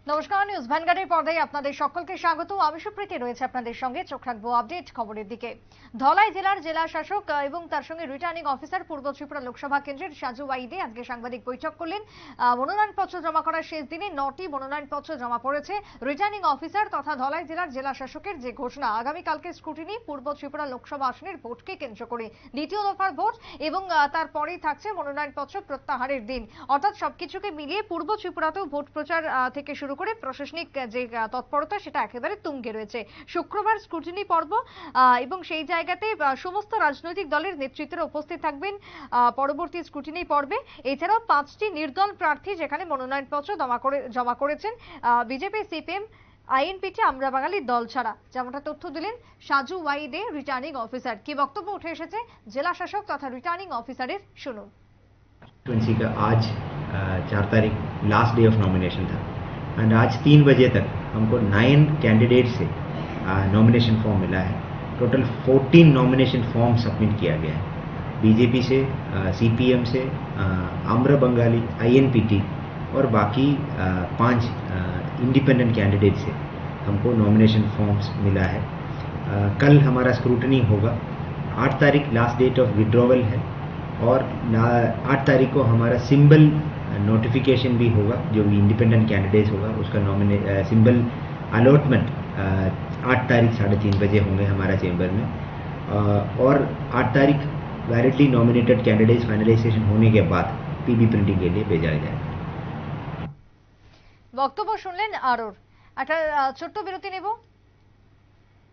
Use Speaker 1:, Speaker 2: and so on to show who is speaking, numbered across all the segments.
Speaker 1: নমস্কার, নিউজ ভ্যানগার্ডের পর্দায় আপনাদের সকলকে স্বাগত। আমি সুপ্রীতি রয়েছে আপনাদের সঙ্গে। চোখ রাখবো আপডেট খবরের দিকে। ধলাই জেলার জেলা শাসক এবং তার সঙ্গে রিটার্নিং অফিসার পূর্ব ত্রিপুরা লোকসভা কেন্দ্রের সাজু ওয়াইদে আজকে সাংবাদিক বৈঠক করলেন। মনোনয়নপত্র জমা করার শেষ দিনে 9টি মনোনয়নপত্র জমা পড়েছে। রিটার্নিং অফিসার তথা ধলাই জেলার জেলা শাসকের যে ঘোষণা, আগামীকালকে স্ক্রুটিনি পূর্ব ত্রিপুরা লোকসভা আসনের ভোটকে কেন্দ্র করে দ্বিতীয় দফার ভোট এবং তারপরেই থাকছে মনোনয়নপত্র প্রত্যাহারের দিন। অর্থাৎ সবকিছুকে মিলিয়ে পূর্ব ত্রিপুরাতেও ভোট প্রচার থেকে শুরু করে প্রশাসনিক যে তৎপরতা সেটা একেবারে তুঙ্গে রয়েছে। শুক্রবার স্ক্রুটিনি পর্ব এবং সেই জায়গাতে সমস্ত রাজনৈতিক দলের নেতৃত্বরা উপস্থিত থাকবেন পরবর্তী স্ক্রুটিনি পর্বে। এছাড়াও 5টি নির্দল প্রার্থী যেখানে মনোনয়নপত্র জমা করেছেন বিজেপি, সিপিএম, আইএনপিটি, আমরা বাঙালি দল ছাড়া, যেমনটা তথ্য দিলেন সাজু ওয়াইদে রিটার্নিং অফিসার। কি বক্তব্য উঠে এসেছে জেলা শাসক তথা রিটার্নিং অফিসারের, শুনুন।
Speaker 2: का आज 4 तारीख लास्ट डे ऑफ नॉमिनेशन था एंड आज 3 बजे तक हमको 9 कैंडिडेट से नॉमिनेशन फॉर्म मिला है। टोटल 14 नॉमिनेशन फॉर्म सबमिट किया गया है। बीजेपी से, सीपीएम से, आम्र बंगाली, आईएनपीटी और बाकी 5 इंडिपेंडेंट कैंडिडेट से हमको नॉमिनेशन फॉर्म्स मिला है। कल हमारा स्क्रूटनी होगा। 8 तारीख लास्ट डेट ऑफ विड्रॉवल है और 8 तारीख को हमारा सिंबल नोटिफिकेशन भी होगा। जो भी इंडिपेंडेंट कैंडिडेट होगा उसका सिंबल अलॉटमेंट 8 तारीख 3:30 बजे होंगे हमारा चेंबर में। और 8 तारीख वैलिडली नॉमिनेटेड कैंडिडेट्स फाइनलाइजेशन होने के बाद पीबी प्रिंटिंग के लिए भेजा जाएगा।
Speaker 1: বক্তব্য শুনলেন আরোর। একটা ছোট্ট বিরতি নেব,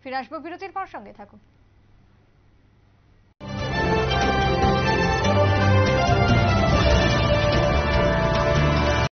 Speaker 1: ফিরে আসবো বিরতির পর, সঙ্গে থাকুন।